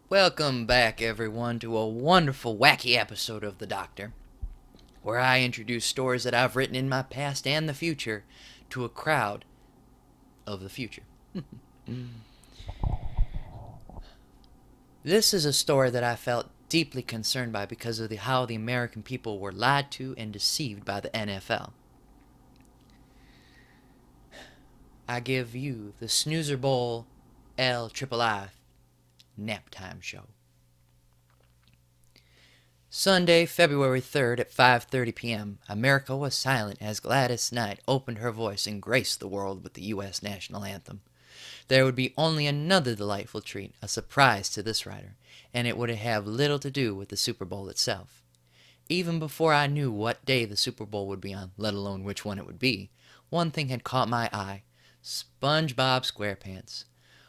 Welcome back, everyone, to a wonderful, wacky episode of The Doctor, where I introduce stories that I've written in my past and the future to a crowd of the future. This is a story that I felt deeply concerned by because of how the American people were lied to and deceived by the NFL. I give you the SnoozerBowl LIII Naptime show. Sunday, February 3rd at 5:30 p.m., America was silent as Gladys Knight opened her voice and graced the world with the U.S. national anthem. There would be only another delightful treat, a surprise to this writer, and it would have little to do with the Super Bowl itself. Even before I knew what day the Super Bowl would be on, let alone which one it would be, one thing had caught my eye: SpongeBob SquarePants.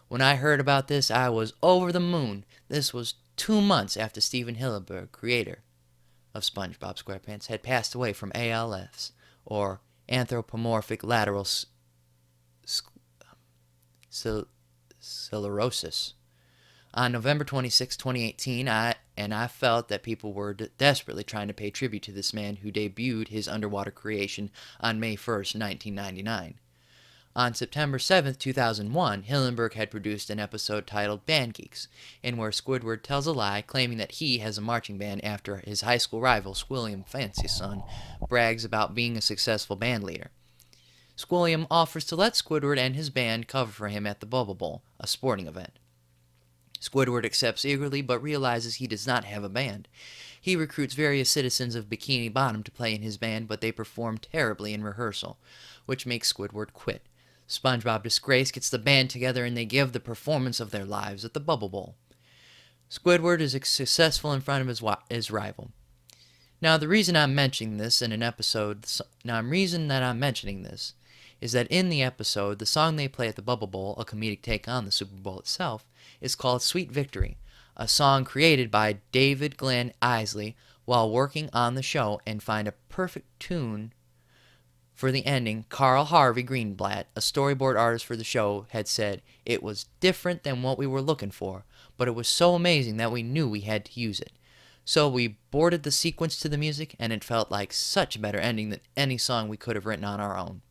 When I heard about this, I was over the moon. This was 2 months after Steven Hillenburg, creator of SpongeBob SquarePants, had passed away from ALS, or anthropomorphic lateral sclerosis. On November 26, 2018, I felt that people were desperately trying to pay tribute to this man who debuted his underwater creation on May 1st, 1999. On September 7, 2001, Hillenburg had produced an episode titled Band Geeks, in where Squidward tells a lie claiming that he has a marching band after his high school rival, Squilliam Fancyson, brags about being a successful band leader. Squilliam offers to let Squidward and his band cover for him at the Bubble Bowl, a sporting event. Squidward accepts eagerly but realizes he does not have a band. He recruits various citizens of Bikini Bottom to play in his band, but they perform terribly in rehearsal, which makes Squidward quit. SpongeBob Disgrace gets the band together and they give the performance of their lives at the Bubble Bowl. Squidward is successful in front of his rival. Now, the reason I'm mentioning this in an episode, is that in the episode, the song they play at the Bubble Bowl, a comedic take on the Super Bowl itself, is called Sweet Victory, a song created by David Glenn Isley while working on the show, and find a perfect tune for the ending. Carl Harvey Greenblatt, a storyboard artist for the show, had said, "It was different than what we were looking for, but it was so amazing that we knew we had to use it. So we boarded the sequence to the music, and it felt like such a better ending than any song we could have written on our own."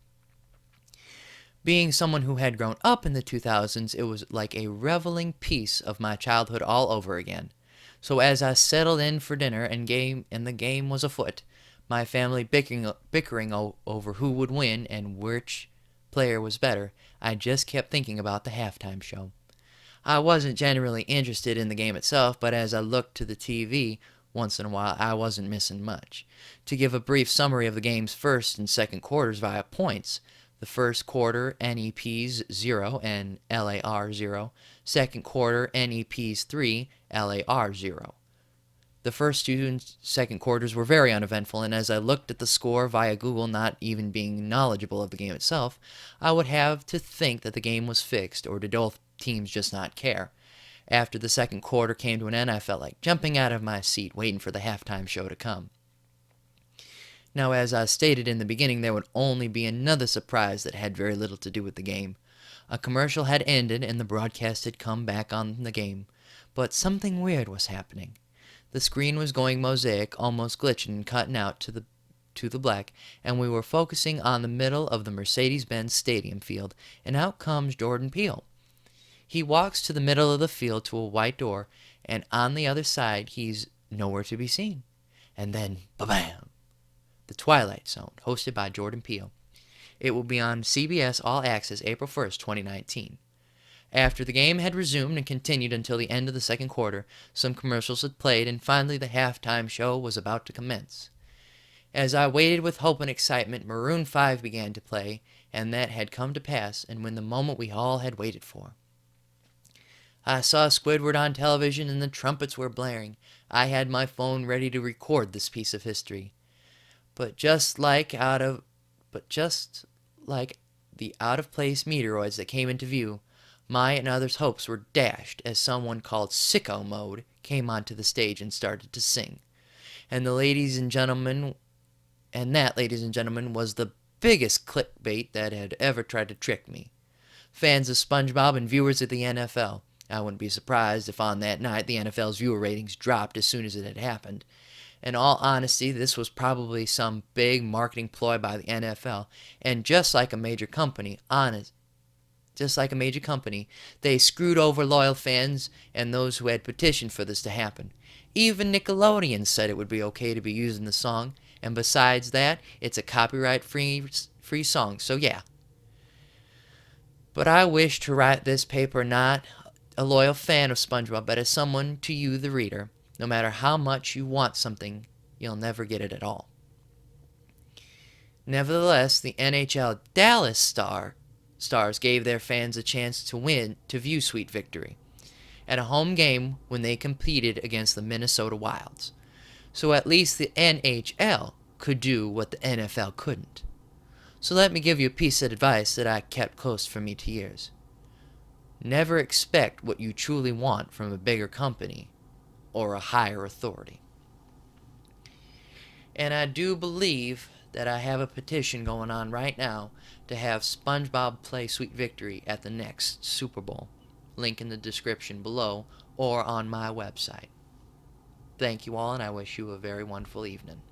Being someone who had grown up in the 2000s, it was like a reveling piece of my childhood all over again. So as I settled in for dinner and the game was afoot, my family bickering over who would win and which player was better, I just kept thinking about the halftime show. I wasn't generally interested in the game itself, but as I looked to the TV once in a while, I wasn't missing much. To give a brief summary of the game's first and second quarters via points: the first quarter, NEPs 0 and LAR 0. Second quarter, NEPs 3, LAR 0. The first two and second quarters were very uneventful, and as I looked at the score via Google, not even being knowledgeable of the game itself, I would have to think that the game was fixed, or did both teams just not care? After the second quarter came to an end, I felt like jumping out of my seat, waiting for the halftime show to come. Now, as I stated in the beginning, there would only be another surprise that had very little to do with the game. A commercial had ended and the broadcast had come back on the game, but something weird was happening. The screen was going mosaic, almost glitching and cutting out to the black, and we were focusing on the middle of the Mercedes-Benz Stadium field, and out comes Jordan Peele. He walks to the middle of the field to a white door, and on the other side he's nowhere to be seen. And then, ba-bam! The Twilight Zone, hosted by Jordan Peele. It will be on CBS All Access April 1st, 2019. After the game had resumed and continued until the end of the second quarter, some commercials had played, and finally the halftime show was about to commence. As I waited with hope and excitement, Maroon 5 began to play, and that had come to pass, and when the moment we all had waited for. I saw Squidward on television and the trumpets were blaring. I had my phone ready to record this piece of history. But just like the out-of-place meteoroids that came into view, my and others' hopes were dashed as someone called Sicko Mode came onto the stage and started to sing. And that, ladies and gentlemen, was the biggest clickbait that had ever tried to trick me. Fans of SpongeBob and viewers of the NFL, I wouldn't be surprised if on that night the NFL's viewer ratings dropped as soon as it had happened. In all honesty, this was probably some big marketing ploy by the NFL, and just like a major company, they screwed over loyal fans and those who had petitioned for this to happen. Even Nickelodeon said it would be okay to be using the song, and besides that, it's a copyright-free song, so yeah. But I wish to write this paper not a loyal fan of SpongeBob, but as someone to you, the reader. No matter how much you want something, you'll never get it at all. Nevertheless, the NHL Dallas Stars gave their fans a chance to view Sweet Victory at a home game when they competed against the Minnesota Wilds. So at least the NHL could do what the NFL couldn't. So let me give you a piece of advice that I kept close for me to years. Never expect what you truly want from a bigger company or a higher authority. And I do believe that I have a petition going on right now to have SpongeBob play Sweet Victory at the next Super Bowl. Link in the description below or on my website. Thank you all, and I wish you a very wonderful evening.